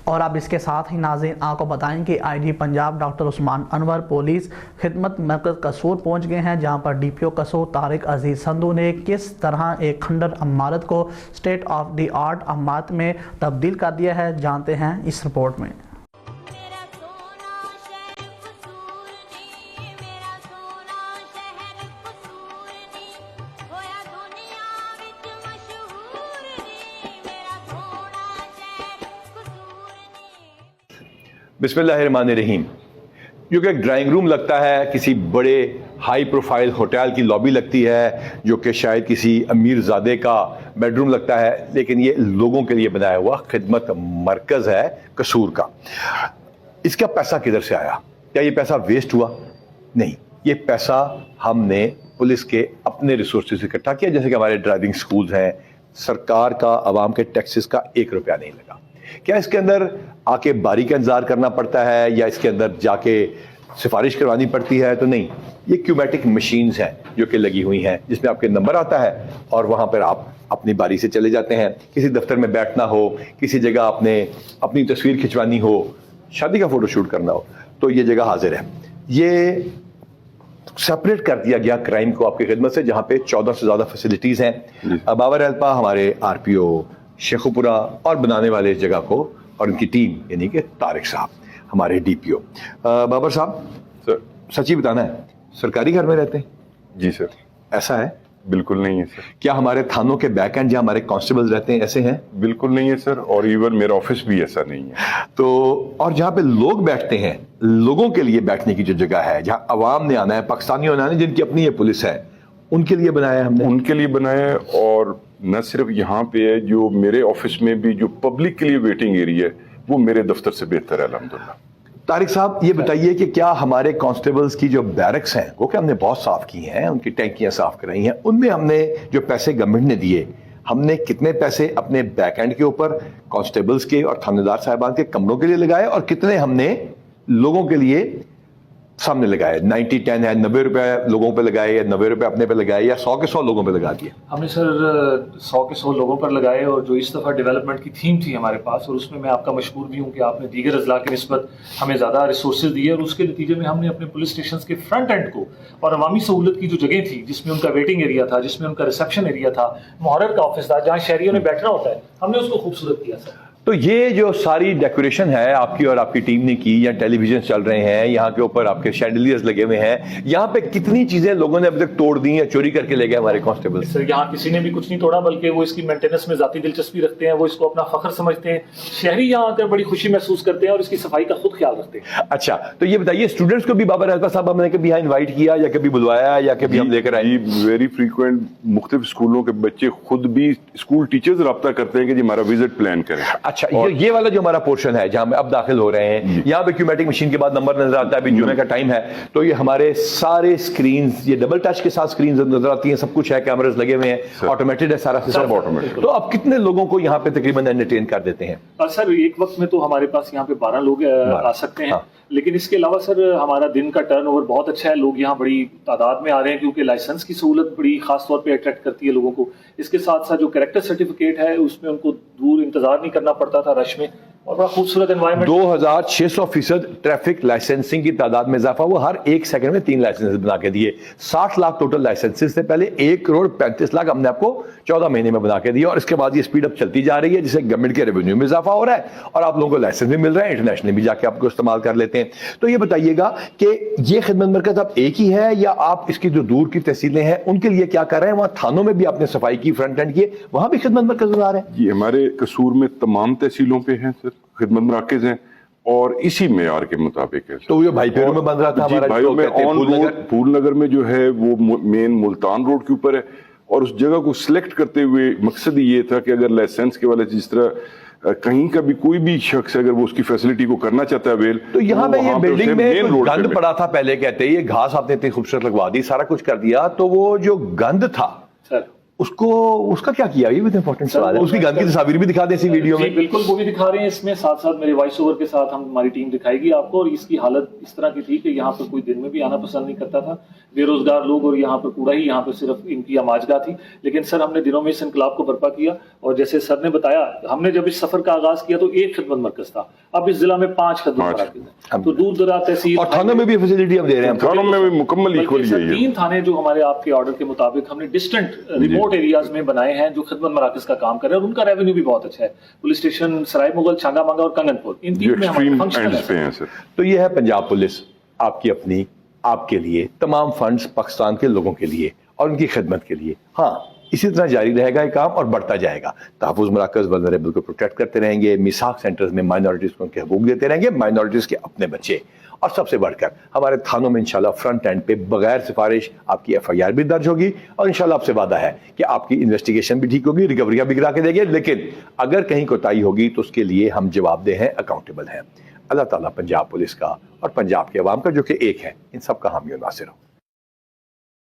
اور اب اس کے ساتھ ہی ناظرین آپ کو بتائیں کہ آئی جی پنجاب ڈاکٹر عثمان انور پولیس خدمت مرکز قصور پہنچ گئے ہیں، جہاں پر ڈی پی او قصور طارق عزیز سندھو نے کس طرح ایک کھنڈر عمارت کو اسٹیٹ آف دی آرٹ عمارت میں تبدیل کر دیا ہے، جانتے ہیں اس رپورٹ میں۔ بسم اللہ الرحمن الرحیم۔ جو کہ ایک ڈرائنگ روم لگتا ہے، کسی بڑے ہائی پروفائل ہوٹل کی لابی لگتی ہے، جو کہ شاید کسی امیر زادے کا بیڈ روم لگتا ہے، لیکن یہ لوگوں کے لیے بنایا ہوا خدمت مرکز ہے قصور کا۔ اس کا پیسہ کدھر سے آیا؟ کیا یہ پیسہ ویسٹ ہوا؟ نہیں، یہ پیسہ ہم نے پولیس کے اپنے ریسورسز سے اکٹھا کیا، جیسے کہ ہمارے ڈرائیونگ سکولز ہیں، سرکار کا عوام کے ٹیکسز کا 1 روپیہ نہیں لگا۔ کیا اس کے اندر آ کے باری کا انتظار کرنا پڑتا ہے یا اس کے اندر جا کے سفارش کروانی پڑتی ہے؟ تو نہیں، یہ کیومیٹک مشینز ہیں جو کہ لگی ہوئی ہیں، جس میں آپ کے نمبر آتا ہے اور وہاں پر آپ اپنی باری سے چلے جاتے ہیں۔ کسی دفتر میں بیٹھنا ہو، کسی جگہ آپ نے اپنی تصویر کھنچوانی ہو، شادی کا فوٹو شوٹ کرنا ہو، تو یہ جگہ حاضر ہے۔ یہ سپریٹ کر دیا گیا کرائم کو آپ کی خدمت سے، جہاں پہ 14 سے زیادہ فیسلٹیز ہیں۔ بابر ہیلپا ہمارے آر پی او شیخوپورہ اور بنانے والے اس جگہ کو اور ان کی ٹیم، یعنی کہ طارق صاحب ہمارے ڈی پی او۔ بابر صاحب سر، سچی بتانا ہے، سرکاری گھر میں رہتے ہیں؟ جی سر۔ ایسا ہے؟ بالکل نہیں ہے سر۔ کیا ہمارے تھانوں کے بیک اینڈ جہاں ہمارے کانسٹیبلز رہتے ہیں ایسے ہیں؟ بالکل نہیں ہے سر، اور ایون میرا آفس بھی ایسا نہیں ہے۔ تو اور جہاں پہ لوگ بیٹھتے ہیں، لوگوں کے لیے بیٹھنے کی جو جگہ ہے، جہاں عوام نے آنا ہے، پاکستانیوں نے آنا ہے، جن کی اپنی یہ پولیس ہے، ان کے لیے بنایا ہے ہم نے؟ ان کے لیے بنایا ہے، اور نہ صرف یہاں پہ ہے، جو میرے آفس میں بھی جو پبلک کے لیے ویٹنگ ایریا ہے وہ میرے دفتر سے بہتر ہے الحمدللہ۔ طارق صاحب یہ بتائیے کہ کیا ہمارے کانسٹیبلز کی جو بیرکس ہیں وہ کہ ہم نے بہت صاف کی ہیں، ان کی ٹینکیاں صاف کرائی ہیں، ان میں ہم نے جو پیسے گورنمنٹ نے دیے، ہم نے کتنے پیسے اپنے بیک اینڈ کے اوپر کانسٹیبلز کے اور تھانے دار صاحبان کے کمروں کے لیے لگائے، اور کتنے ہم نے لوگوں کے لیے سامنے لگائے؟ 90-10 ہے، 90 روپے لوگوں پہ لگائے یا 90 روپے اپنے پہ لگائے یا 100 کے 100 لوگوں پہ لگا دیے؟ ہم نے سر 100 کے 100 لوگوں پر لگائے، اور جو اس دفعہ ڈیولپمنٹ کی تھیم تھی ہمارے پاس، اور اس میں آپ کا مشکور بھی ہوں کہ آپ نے دیگر اضلاع کی نسبت ہمیں زیادہ ریسورسز دیے، اور اس کے نتیجے میں ہم نے اپنے پولیس اسٹیشنز کے فرنٹ اینڈ کو اور عوامی سہولت کی جو جگہیں تھی، جس میں ان کا ویٹنگ ایریا تھا، جس میں ان کا ریسیپشن ایریا تھا، محرر کا آفس تھا، جہاں شہریوں نے بیٹھنا ہوتا ہے، ہم نے اس کو خوبصورت کیا سر۔ تو یہ جو ساری ڈیکوریشن ہے آپ کی اور آپ کی ٹیم نے کی، یا ٹیلی ویژن چل رہے ہیں، یہاں کے اوپر آپ کے شینڈلیئرز لگے ہوئے ہیں، یہاں پہ کتنی چیزیں لوگوں نے اب تک توڑ دی یا چوری کر کے لے گئے ہمارے کانسٹیبل؟ سر یہاں کسی نے بھی کچھ نہیں توڑا، بلکہ وہ اس کی مینٹیننس میں ذاتی دلچسپی رکھتے ہیں، وہ اس کو اپنا فخر سمجھتے ہیں، شہری یہاں آ کر بڑی خوشی محسوس کرتے ہیں اور اس کی صفائی کا خود خیال رکھتے ہیں۔ اچھا، تو یہ بتائیے اسٹوڈنٹس کو بھی بابر ہیلپا صاحب ہم نے کبھی یہاں انوائٹ کیا یا کبھی بلوایا یا کبھی ہم لے کر آئے؟ ویری فریکوینٹ مختلف اسکولوں کے بچے خود بھی اسکول ٹیچرز رابطہ کرتے ہیں کہ جی ہمارا وزٹ پلان کریں۔ اچھا، یہ والا جو ہمارا پورشن ہے جہاں میں اب داخل ہو رہے ہیں، یہاں پہ کیومیٹک مشین کے بعد نمبر نظر آتا ہے، ابھی جمعے کا ٹائم ہے، تو یہ ہمارے سارے سکرینز، یہ ڈبل ٹچ کے ساتھ سکرینز نظر آتی ہیں، سب کچھ ہے، کیمراز لگے ہوئے ہیں، آٹومیٹڈ ہے سارا سسٹم آٹومیٹڈ۔ تو اب کتنے لوگوں کو یہاں پہ تقریباً انٹرٹین کر دیتے ہیں؟ سر ایک وقت میں تو ہمارے پاس یہاں پہ 12 لوگ آ سکتے ہیں، لیکن اس کے علاوہ سر ہمارا دن کا ٹرن اوور بہت اچھا ہے، لوگ یہاں بڑی تعداد میں آ رہے ہیں، کیونکہ لائسنس کی سہولت بڑی خاص طور پہ اٹریکٹ کرتی ہے لوگوں کو۔ اس کے ساتھ ساتھ جو کریکٹر سرٹیفکیٹ ہے، اس میں ان کو دور انتظار نہیں کرنا پڑتا تھا رش میں، اور بڑا خوبصورت انوائرمنٹ۔ 2600% ٹریفک لائسنسنگ کی تعداد میں اضافہ، وہ ہر ایک سیکنڈ میں 3 لائسنس بنا کے دیے۔ 60 لاکھ ٹوٹل لائسنسز تھے پہلے، 1,35,00,000 ہم نے آپ کو 14 مہینے میں بنا کے دیا، اور اس کے بعد یہ سپیڈ اپ چلتی جا رہی ہے، جسے گورنمنٹ کے ریونیو میں اضافہ ہو رہا ہے اور آپ لوگوں کو لائسنس بھی مل رہا ہے، انٹرنیشنل بھی جا کے آپ کو استعمال کر لیتے ہیں۔ تو یہ بتائیے گا کہ یہ خدمت مرکز اب ایک ہی ہے یا آپ اس کی جو دور کی تحصیلیں ہیں ان کے لیے کیا کر رہے ہیں؟ وہاں تھانوں میں بھی آپ نے صفائی کی، فرنٹ اینڈ کیے، وہاں بھی خدمت مرکز بنا رہے ہیں؟ جی ہمارے قصور میں تمام تحصیلوں پہ ہیں سر خدمت مراکز ہیں، اور اسی معیار کے مطابق ہے۔ تو یہ بھائی پیروں میں بن رہا تھا جی ہمارا، بھائیوں میں آن روڈ پھول نگر میں جو ہے وہ مین ملتان روڈ کے اوپر ہے، اور اس جگہ کو سلیکٹ کرتے ہوئے مقصد یہ تھا کہ اگر لائسنس کے والے جس طرح کہیں کا بھی کوئی بھی شخص اگر وہ اس کی فیسلٹی کو کرنا چاہتا ہے ویل، تو یہاں پہ یہ بلڈنگ میں گند پہ پڑا تھا پہلے، کہتے ہیں یہ گھاس آپ نے اتنی خوبصورت لگوا دی، سارا کچھ کر دیا، تو وہ جو گند تھا اس کو اس کا کیا کیا؟ یہ بھی امپورٹنٹ سوال ہے. اس کی گن کی تصاویر بھی دکھا دیں اسی ویڈیو میں. جی بالکل وہ بھی دکھا رہے ہیں اس میں, ساتھ ساتھ میرے وائس اوور کے ساتھ ہماری ٹیم دکھائے گی آپ کو. اور اس کی حالت اس طرح کی تھی کہ یہاں پر کوئی دن میں بھی آنا پسند نہیں کرتا تھا, بے روزگار لوگ, اور یہاں پر کوڑا ہی یہاں پر صرف ان کی آماجگاہ تھی. لیکن سر ہم نے دنوں میں اس انقلاب کو برپا کیا, اور جیسے سر نے بتایا ہم نے جب اس سفر کا آغاز کیا تو 1 خدمت مرکز تھا, اب اس ضلع میں 5 خدمت مراکز ہیں. تو دور دراز تحصیل اور تھانوں میں بھی فیسلٹی ہم دے رہے ہیں. تھانوں میں بھی مکمل ایکولی ہے. 3 تھانے جو ہمارے آپ کے آرڈر کے مطابق ہم نے ڈسٹنٹ ریموٹ ایریاز میں بنائے ہیں جو خدمت مراکز کا کام کر رہے ہیں, اور ان کا ریونیو بھی بہت اچھا ہے. پولیس اسٹیشن سرائے مغل, چھانگا مانگا اور کنگن پور, ان 3 میں ہمارے فنکشنل ہیں. تو یہ ہے پنجاب پولیس آپ کی اپنی, آپ کے لیے, تمام فنڈز پاکستان کے لوگوں کے لیے اور ان کی خدمت کے لیے. ہاں اسی طرح جاری رہے گا یہ کام اور بڑھتا جائے گا. تحفظ مراکز ولنریبل کو پروٹیکٹ کرتے رہیں گے, میثاق سینٹرز میں مائنورٹیز کو ان کے حقوق دیتے رہیں گے, مائنورٹیز کے اپنے بچے, اور سب سے بڑھ کر ہمارے تھانوں میں انشاءاللہ فرنٹ اینڈ پہ بغیر سفارش آپ کی FIR بھی درج ہوگی, اور انشاءاللہ آپ سے وعدہ ہے کہ آپ کی انویسٹیگیشن بھی ٹھیک ہوگی, ریکوریاں بھی کرا کے دیں گے. لیکن اگر کہیں کوتاہی ہوگی تو اس کے لیے ہم جواب دہ ہیں, اکاؤنٹیبل ہیں. اللہ تعالیٰ پنجاب پولیس کا اور پنجاب کے عوام کا جو کہ ایک ہے, ان سب کا حامی و ناصر ہو.